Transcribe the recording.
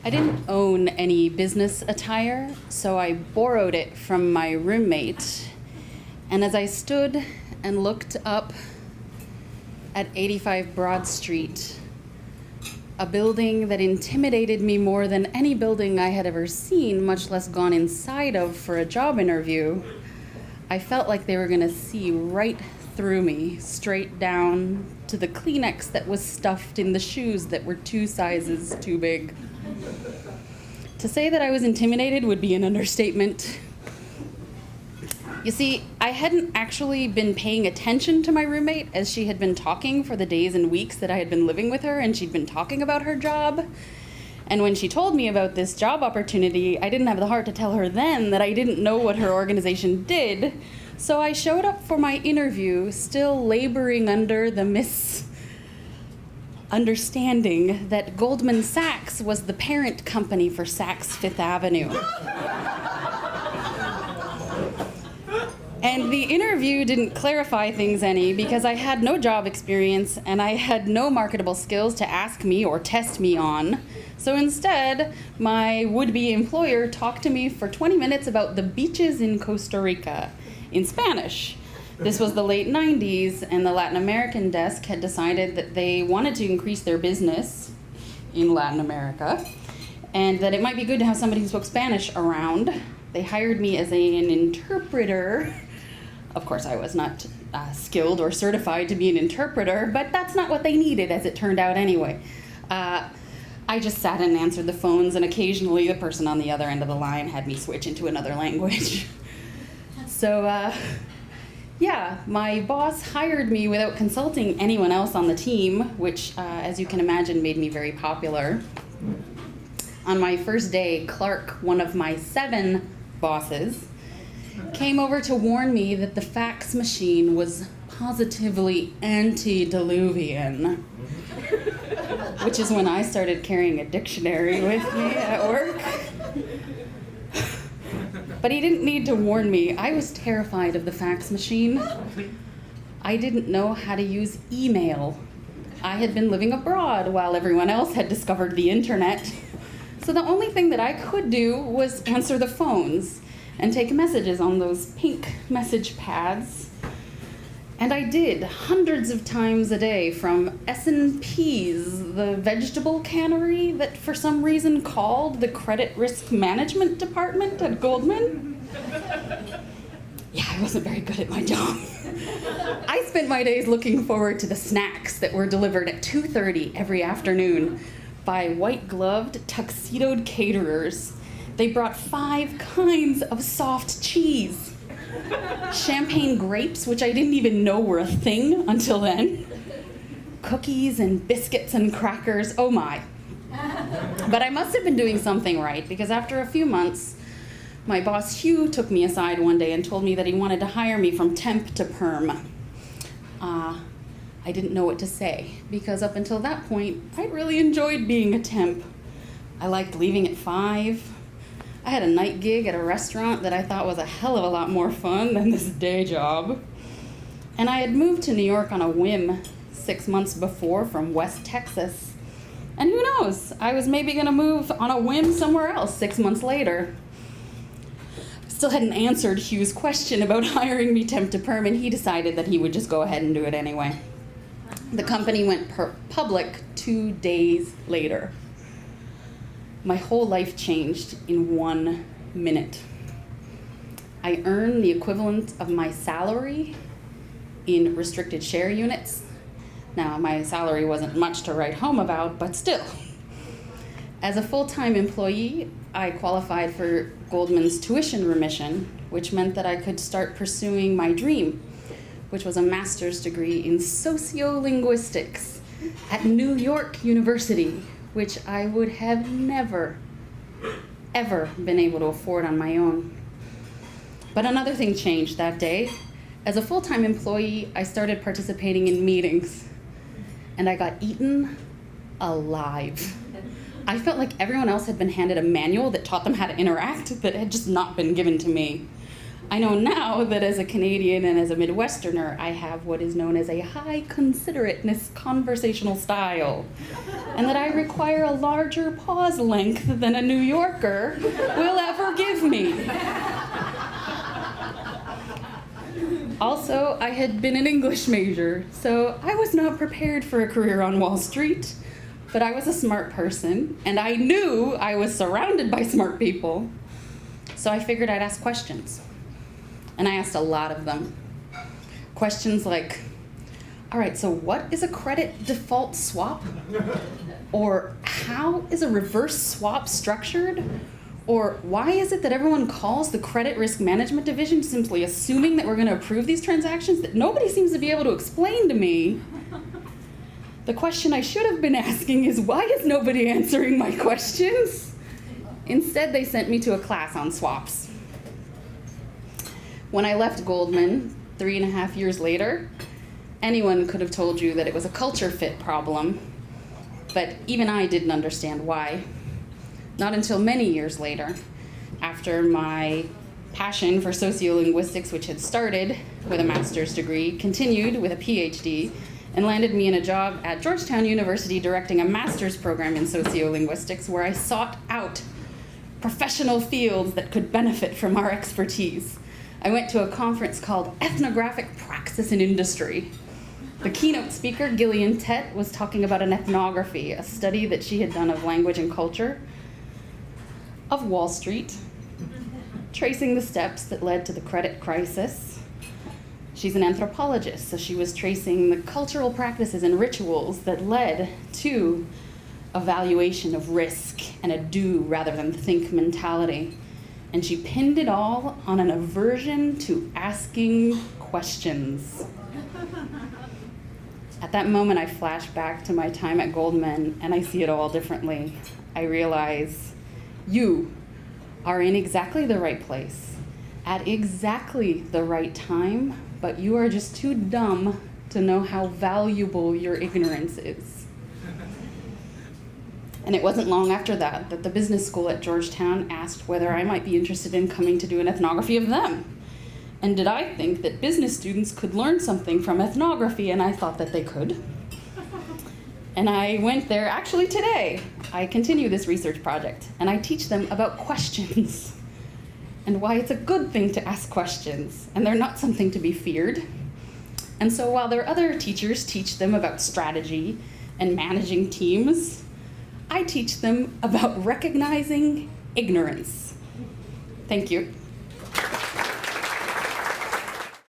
I didn't own any business attire, so I borrowed it from my roommate. And as I stood and looked up at 85 Broad Street, a building that intimidated me more than any building I had ever seen, much less gone inside of for a job interview, I felt like they were going to see right through me, straight down to the Kleenex that was stuffed in the shoes that were 2 sizes too big. To say that I was intimidated would be an understatement. You see, I hadn't actually been paying attention to my roommate as she had been talking for the days and weeks that I had been living with her, and she'd been talking about her job. And when she told me about this job opportunity, I didn't have the heart to tell her then that I didn't know what her organization did. So I showed up for my interview, still laboring under the misunderstanding that Goldman Sachs was the parent company for Saks Fifth Avenue. And the interview didn't clarify things any because I had no job experience and I had no marketable skills to ask me or test me on. So instead, my would-be employer talked to me for 20 minutes about the beaches in Costa Rica in Spanish. This was the late 90s, and the Latin American desk had decided that they wanted to increase their business in Latin America, and that it might be good to have somebody who spoke Spanish around. They hired me as an interpreter. Of course, I was not skilled or certified to be an interpreter, but that's not what they needed, as it turned out anyway. I just sat and answered the phones, and occasionally the person on the other end of the line had me switch into another language. So, yeah, my boss hired me without consulting anyone else on the team, which, as you can imagine, made me very popular. On my first day, Clark, one of my 7 bosses, came over to warn me that the fax machine was positively antediluvian, which is when I started carrying a dictionary with me at work. But he didn't need to warn me. I was terrified of the fax machine. I didn't know how to use email. I had been living abroad while everyone else had discovered the internet. So the only thing that I could do was answer the phones and take messages on those pink message pads. And I did hundreds of times a day from S&P's, the vegetable cannery that for some reason called the credit risk management department at Goldman. Yeah, I wasn't very good at my job. I spent my days looking forward to the snacks that were delivered at 2:30 every afternoon by white-gloved, tuxedoed caterers. They brought 5 kinds of soft cheese. Champagne grapes, which I didn't even know were a thing until then. Cookies and biscuits and crackers, oh my. But I must have been doing something right, because after a few months, my boss Hugh took me aside one day and told me that he wanted to hire me from temp to perm. I didn't know what to say, because up until that point, I really enjoyed being a temp. I liked leaving at 5. I had a night gig at a restaurant that I thought was a hell of a lot more fun than this day job. And I had moved to New York on a whim 6 months before from West Texas. And who knows, I was maybe gonna move on a whim somewhere else 6 months later. Still hadn't answered Hugh's question about hiring me temp to perm, and he decided that he would just go ahead and do it anyway. The company went public 2 days later. My whole life changed in 1 minute. I earned the equivalent of my salary in restricted share units. Now, my salary wasn't much to write home about, but still. As a full-time employee, I qualified for Goldman's tuition remission, which meant that I could start pursuing my dream, which was a master's degree in sociolinguistics at New York University, which I would have never, ever been able to afford on my own. But another thing changed that day. As a full-time employee, I started participating in meetings, and I got eaten alive. I felt like everyone else had been handed a manual that taught them how to interact that had just not been given to me. I know now that as a Canadian and as a Midwesterner, I have what is known as a high considerateness conversational style, and that I require a larger pause length than a New Yorker will ever give me. Also, I had been an English major, so I was not prepared for a career on Wall Street, but I was a smart person, and I knew I was surrounded by smart people, so I figured I'd ask questions. And I asked a lot of them. Questions like, all right, so what is a credit default swap? Or how is a reverse swap structured? Or why is it that everyone calls the credit risk management division simply assuming that we're going to approve these transactions that nobody seems to be able to explain to me? The question I should have been asking is, why is nobody answering my questions? Instead, they sent me to a class on swaps. When I left Goldman 3.5 years later, anyone could have told you that it was a culture fit problem, but even I didn't understand why. Not until many years later, after my passion for sociolinguistics, which had started with a master's degree, continued with a PhD, and landed me in a job at Georgetown University directing a master's program in sociolinguistics, where I sought out professional fields that could benefit from our expertise. I went to a conference called Ethnographic Praxis in Industry. The keynote speaker, Gillian Tett, was talking about an ethnography, a study that she had done of language and culture of Wall Street, tracing the steps that led to the credit crisis. She's an anthropologist, so she was tracing the cultural practices and rituals that led to a valuation of risk and a do rather than think mentality. And she pinned it all on an aversion to asking questions. At that moment, I flash back to my time at Goldman, and I see it all differently. I realize you are in exactly the right place, at exactly the right time, but you are just too dumb to know how valuable your ignorance is. And it wasn't long after that that the business school at Georgetown asked whether I might be interested in coming to do an ethnography of them. And did I think that business students could learn something from ethnography? And I thought that they could. And I went there actually today. I continue this research project, and I teach them about questions and why it's a good thing to ask questions, and they're not something to be feared. And so while their other teachers teach them about strategy and managing teams, I teach them about recognizing ignorance. Thank you.